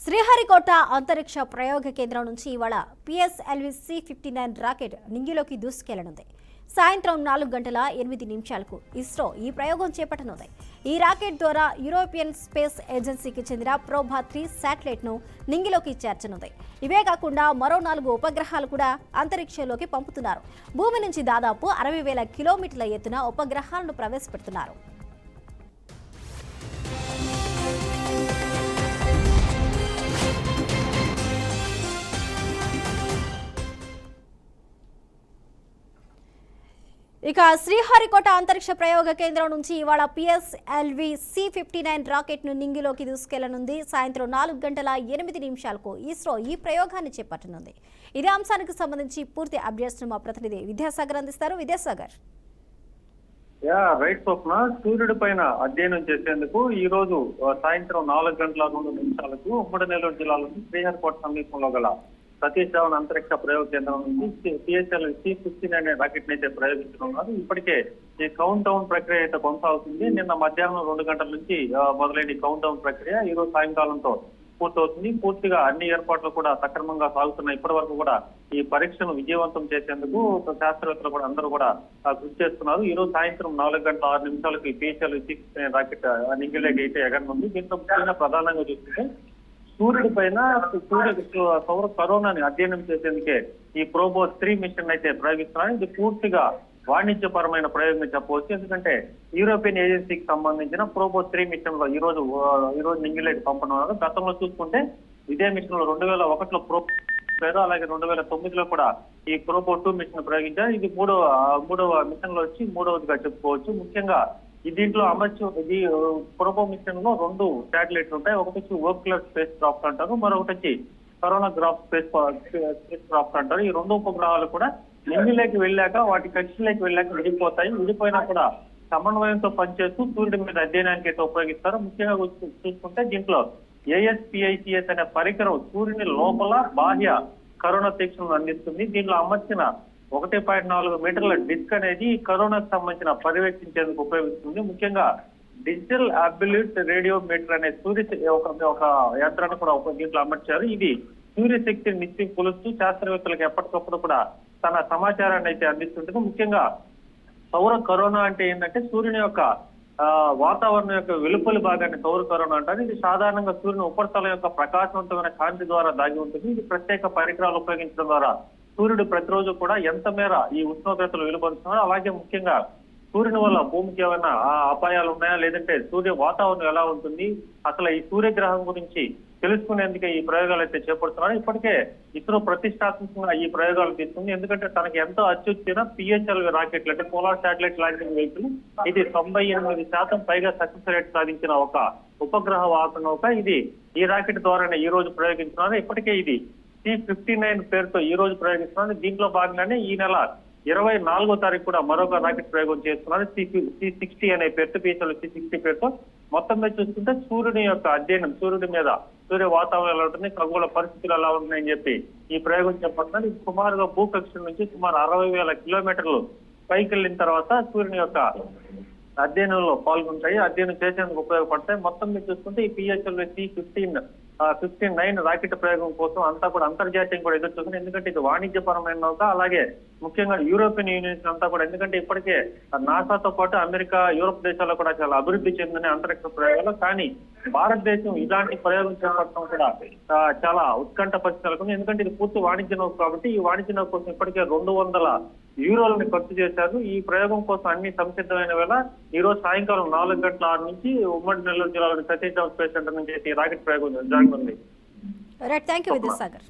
శ్రీహరికోట అంతరిక్ష ప్రయోగ కేంద్రం నుంచి ఇవాళ పిఎస్ఎల్వి C-59 రాకెట్ నింగిలోకి దూసుకెళ్లనుంది. సాయంత్రం 4:08 ఇస్రో ఈ ప్రయోగం చేపట్టనుంది. ఈ రాకెట్ ద్వారా యూరోపియన్ స్పేస్ ఏజెన్సీకి చెందిన ప్రోభా 3 శాటిలైట్ ను నింగిలోకి చేర్చనుంది. ఇవే కాకుండా మరో 4 ఉపగ్రహాలు కూడా అంతరిక్షంలోకి పంపుతున్నారు. భూమి నుంచి దాదాపు 60,000 కిలోమీటర్ల ఎత్తున ఉపగ్రహాలను ప్రవేశపెడుతున్నారు. ఇక శ్రీహరికోట అంతరిక్ష ప్రయోగ కేంద్రం నుంచి ఇవాళ పిఎస్ఎల్వి C-59 రాకెట్ ను నింగిలోకి దూసుకెళ్లనుంది. సాయంత్రం 4:08 ఇస్రో ఈ ప్రయోగాన్ని చేపట్టనుంది. ఇదే అంశానికి సంబంధించి పూర్తి అప్డేట్స్ ను మా ప్రతినిధి విద్యాసాగర్ అందిస్తారు. విద్యాసాగర్. రైట్ స్వప్న, సూర్యుడి పైన అధ్యయనం చేసేందుకు ఈ రోజు సాయంత్రం 4:02 ఉమ్మడి నెల్లూరు జిల్లాలోని శ్రీహరికోట సమీపంలో గల సతీష్ ధావన్ అంతరిక్ష ప్రయోగ కేంద్రం నుంచి పిఎస్ఎల్వి C-59 రాకెట్ అయితే ప్రయోగించనున్నారు. ఇప్పటికే ఈ కౌంట్ డౌన్ ప్రక్రియ అయితే కొనసాగుతుంది. నిన్న మధ్యాహ్నం 2 గంటల నుంచి మొదలైన ఈ కౌంట్ డౌన్ ప్రక్రియ ఈ రోజు సాయంకాలంతో పూర్తవుతుంది. పూర్తిగా అన్ని ఏర్పాట్లు కూడా సక్రమంగా సాగుతున్నాయి. ఇప్పటి వరకు కూడా ఈ పరీక్షను విజయవంతం చేసేందుకు శాస్త్రవేత్తలు కూడా అందరూ కూడా కృషి చేస్తున్నారు. ఈ రోజు సాయంత్రం 4:06 పిఎస్ఎల్వి C-59 రాకెట్ నింగిలోకి అయితే ఎగరనుంది. దీంట్లో ముఖ్యంగా ప్రధానంగా చూస్తుంటే సూర్యుడి పైన సౌర కరోనాని అధ్యయనం చేసేందుకే ఈ ప్రోబో 3 మిషన్ అయితే ప్రయోగిస్తున్నారు. ఇది పూర్తిగా వాణిజ్యపరమైన ప్రయోగం చెప్పవచ్చు. ఎందుకంటే యూరోపియన్ ఏజెన్సీకి సంబంధించిన ప్రోబో 3 మిషన్ లో ఈ రోజు నింగిలోకి పంపనున్నారు. గతంలో చూసుకుంటే ఇదే మిషన్ లో 2001లో ప్రోబో, అలాగే 2009లో కూడా ఈ ప్రోబో 2 మిషన్ ప్రయోగించారు. ఇది మూడవ మిషన్ లో వచ్చి మూడవదిగా చెప్పుకోవచ్చు. ముఖ్యంగా దీంట్లో ఇది ప్రోబో మిషన్ లో 2 శాటిలైట్లు ఉంటాయి. ఒకటి వచ్చి ఓక్యులర్ స్పేస్ క్రాఫ్ట్ అంటారు, మరొకటి వచ్చి కరోనాగ్రాఫ్ స్పేస్ క్రాఫ్ట్ అంటారు. ఈ 2 ఉపగ్రహాలు కూడా నింగిలోకి వెళ్ళాక వాటి కక్షలోకి వెళ్ళాక విడిపోతాయి. విడిపోయినా కూడా సమన్వయంతో పనిచేస్తూ సూర్యుడి మీద అధ్యయనానికి అయితే ఉపయోగిస్తారు. ముఖ్యంగా చూసుకుంటే దీంట్లో ASPICS అనే పరికరం సూర్యుని లోపల బాహ్య కరోనా తీక్షణను అందిస్తుంది. దీంట్లో అమర్చిన 1.4 మీటర్ల డిస్క్ అనేది కరోనాకు సంబంధించిన పర్యవేక్షించేందుకు ఉపయోగిస్తుంది. ముఖ్యంగా డిజిటల్ అబ్సల్యూట్ రేడియోమీటర్ అనే ఒక యంత్రాన్ని కూడా దీంట్లో అమర్చారు. ఇది సూర్య శక్తిని నిత్యం కొలుస్తూ శాస్త్రవేత్తలకు ఎప్పటికప్పుడు కూడా తన సమాచారాన్ని అయితే అందిస్తుంటుంది. ముఖ్యంగా సౌర కరోనా అంటే ఏంటంటే సూర్యుని యొక్క వాతావరణం యొక్క వెలుపలి భాగాన్ని సౌర కరోనా అంటారు. ఇది సాధారణంగా సూర్యుని ఉపరితలం యొక్క ప్రకాశవంతమైన కాంతి ద్వారా దాగి ఉంటుంది. ఇది ప్రత్యేక పరికరాలు ఉపయోగించడం ద్వారా సూర్యుడు ప్రతిరోజు కూడా ఎంత మేర ఈ ఉష్ణోగ్రతలు వెలువడుతున్నారు, అలాగే ముఖ్యంగా సూర్యుని వల్ల భూమికి ఏమైనా అపాయాలు ఉన్నాయా, లేదంటే సూర్య వాతావరణం ఎలా ఉంటుంది, అసలు ఈ సూర్యగ్రహం గురించి తెలుసుకునేందుకే ఈ ప్రయోగాలు అయితే చేపడుతున్నారు. ఇప్పటికే ఇస్రో ప్రతిష్టాత్మకంగా ఈ ప్రయోగాలు తీసుకుంది. ఎందుకంటే తనకి ఎంతో అత్యుత్తైన పిఎస్ఎల్వి రాకెట్లు అంటే పోలార్ శాటిలైట్ లాంచింగ్ వెహికల్, ఇది 98% పైగా సక్సెస్ రేట్ సాధించిన ఒక ఉపగ్రహ వాహక నౌక. ఇది ఈ రాకెట్ ద్వారానే ఈ రోజు ప్రయోగించున్నారు. ఇప్పటికే ఇది C-59 పేరుతో ఈ రోజు ప్రయోగిస్తున్నారు. దీంట్లో భాగంగానే ఈ నెల 24వ తారీఖు కూడా మరొక రాకెట్ ప్రయోగం చేస్తున్నారు. C-60 అనే పేరుతో, పిఎస్ఎల్వి C-60 పేరుతో. మొత్తం మీద చూసుకుంటే సూర్యుని యొక్క అధ్యయనం, సూర్యుడి మీద సూర్య వాతావరణం ఎలా ఉంటుంది, ఖగోళ పరిస్థితులు ఎలా ఉన్నాయని చెప్పి ఈ ప్రయోగం చేపడుతున్నారు. ఇది సుమారుగా భూకక్ష నుంచి సుమారు 60,000 కిలోమీటర్లు పైకి వెళ్ళిన తర్వాత సూర్యుని యొక్క అధ్యయనంలో పాల్గొంటాయి, అధ్యయనం చేసేందుకు ఉపయోగపడతాయి. మొత్తం మీద చూసుకుంటే ఈ పిఎస్ఎల్వి C-59 రాకెట్ ప్రయోగం కోసం అంతా కూడా అంతర్జాతీయం కూడా ఎదురు చూస్తుంది. ఎందుకంటే ఇది వాణిజ్యపరమైన నౌక, అలాగే ముఖ్యంగా యూరోపియన్ యూనియన్ అంతా కూడా, ఎందుకంటే ఇప్పటికే నాసాతో పాటు అమెరికా, యూరోప్ దేశాల్లో కూడా చాలా అభివృద్ధి చెందిన అంతరిక్ష ప్రయోగాలు. కానీ భారతదేశం ఇలాంటి ప్రయోగం చేపట్టడం కూడా చాలా ఉత్కంఠ పరిస్థితులకు, ఎందుకంటే ఇది పూర్తి వాణిజ్య నౌక కాబట్టి ఈ వాణిజ్య నౌక కోసం ఇప్పటికే 200 యూరోలను ఖర్చు చేశారు. ఈ ప్రయోగం కోసం అన్ని సంసిద్ధమైన వేళ ఈ రోజు సాయంకాలం 4:06 నుంచి ఉమ్మడి నెల్లూరు జిల్లాలోని సతీష్ ధావన్ స్పేస్ సెంటర్ నుంచి రాకెట్ ప్రయోగం జరగనుంది. Right, thank you Vidyasagar.